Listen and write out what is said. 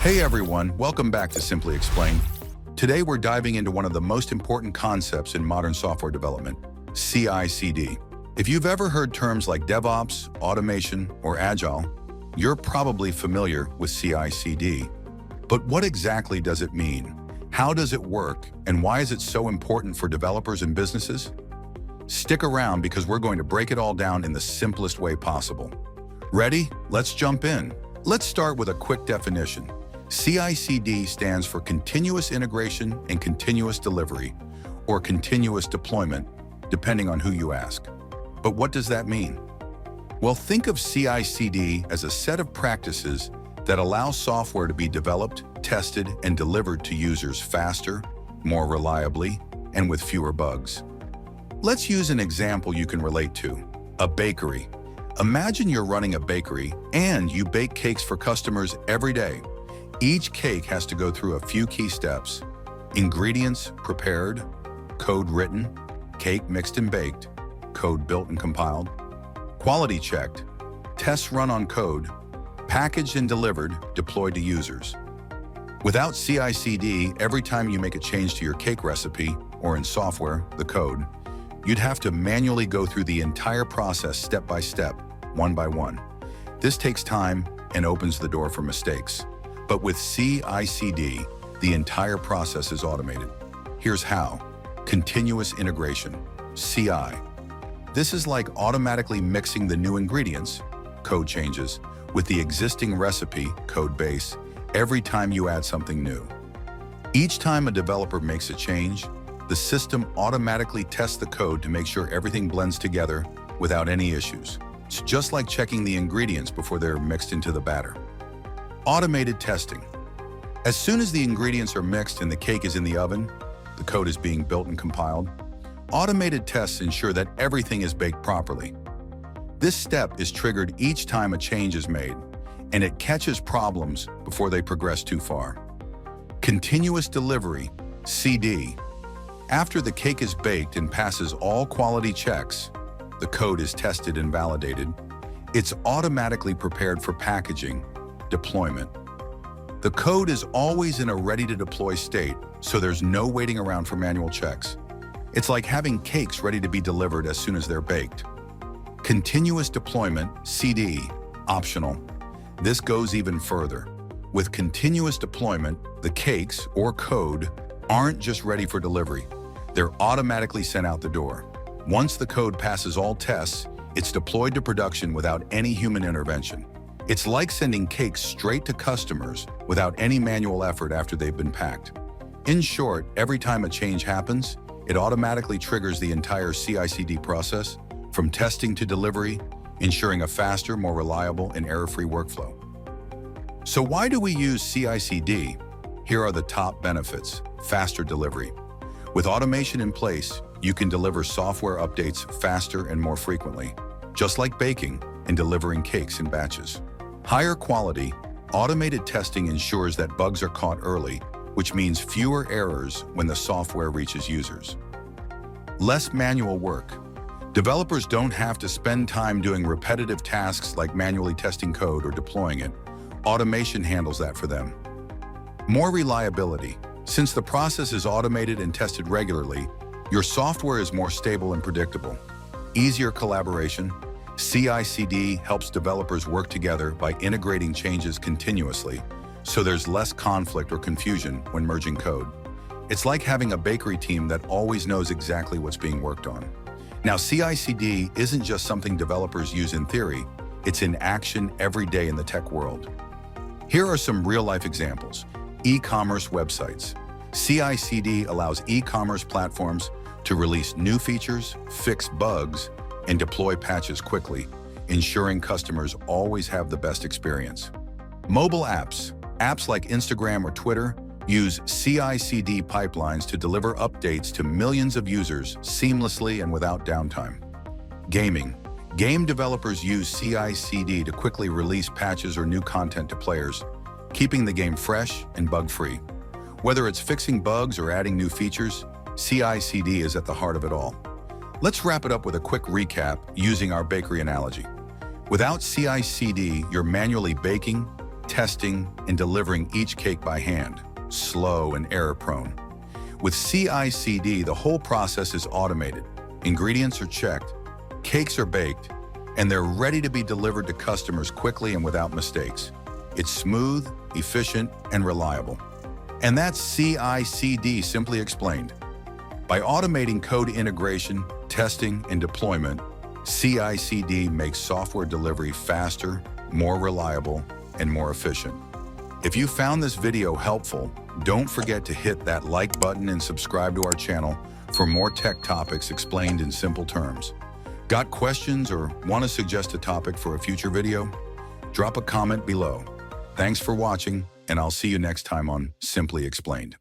Hey everyone, welcome back to Simply Explained. Today we're diving into one of the most important concepts in modern software development, CI/CD. If you've ever heard terms like DevOps, automation, or Agile, you're probably familiar with CI/CD. But what exactly does it mean? How does it work? And why is it so important for developers and businesses? Stick around because we're going to break it all down in the simplest way possible. Ready? Let's jump in. Let's start with a quick definition. CI/CD stands for continuous integration and continuous delivery, or continuous deployment, depending on who you ask. But what does that mean? Well, think of CI/CD as a set of practices that allow software to be developed, tested, and delivered to users faster, more reliably, and with fewer bugs. Let's use an example you can relate to: a bakery. Imagine you're running a bakery and you bake cakes for customers every day. Each cake has to go through a few key steps: ingredients prepared, code written, cake mixed and baked, code built and compiled, quality checked, tests run on code, packaged and delivered, deployed to users. Without CI/CD, every time you make a change to your cake recipe, or in software, the code, you'd have to manually go through the entire process step by step, one by one. This takes time and opens the door for mistakes. But with CI/CD, the entire process is automated. Here's how. Continuous integration, CI. This is like automatically mixing the new ingredients, code changes, with the existing recipe, code base, every time you add something new. Each time a developer makes a change, the system automatically tests the code to make sure everything blends together without any issues. It's just like checking the ingredients before they're mixed into the batter. Automated testing. As soon as the ingredients are mixed and the cake is in the oven, the code is being built and compiled, automated tests ensure that everything is baked properly. This step is triggered each time a change is made, and it catches problems before they progress too far. Continuous delivery, CD. After the cake is baked and passes all quality checks, the code is tested and validated, it's automatically prepared for packaging, deployment. The code is always in a ready-to-deploy state, so there's no waiting around for manual checks. It's like having cakes ready to be delivered as soon as they're baked. Continuous deployment, CD, optional. This goes even further. With continuous deployment, the cakes, or code, aren't just ready for delivery. They're automatically sent out the door. Once the code passes all tests, it's deployed to production without any human intervention. It's like sending cakes straight to customers without any manual effort after they've been packed. In short, every time a change happens, it automatically triggers the entire CI/CD process, from testing to delivery, ensuring a faster, more reliable, and error-free workflow. So why do we use CI/CD? Here are the top benefits. Faster delivery. With automation in place, you can deliver software updates faster and more frequently, just like baking and delivering cakes in batches. Higher quality, automated testing ensures that bugs are caught early, which means fewer errors when the software reaches users. Less manual work. Developers don't have to spend time doing repetitive tasks like manually testing code or deploying it. Automation handles that for them. More reliability. Since the process is automated and tested regularly, your software is more stable and predictable. Easier collaboration. CI/CD helps developers work together by integrating changes continuously, so there's less conflict or confusion when merging code. It's like having a bakery team that always knows exactly what's being worked on. Now, CI/CD isn't just something developers use in theory, it's in action every day in the tech world. Here are some real-life examples. E-commerce websites. CI/CD allows e-commerce platforms to release new features, fix bugs, and deploy patches quickly, ensuring customers always have the best experience. Mobile apps. Apps like Instagram or Twitter use CI/CD pipelines to deliver updates to millions of users seamlessly and without downtime. Gaming. Game developers use CI/CD to quickly release patches or new content to players, keeping the game fresh and bug-free. Whether it's fixing bugs or adding new features, CI/CD is at the heart of it all. Let's wrap it up with a quick recap using our bakery analogy. Without CI/CD, you're manually baking, testing, and delivering each cake by hand, slow and error-prone. With CI/CD, the whole process is automated. Ingredients are checked, cakes are baked, and they're ready to be delivered to customers quickly and without mistakes. It's smooth, efficient, and reliable. And that's CI/CD simply explained. By automating code integration, testing, and deployment, CI/CD makes software delivery faster, more reliable, and more efficient. If you found this video helpful, don't forget to hit that like button and subscribe to our channel for more tech topics explained in simple terms. Got questions or want to suggest a topic for a future video? Drop a comment below. Thanks for watching, and I'll see you next time on Simply Explained.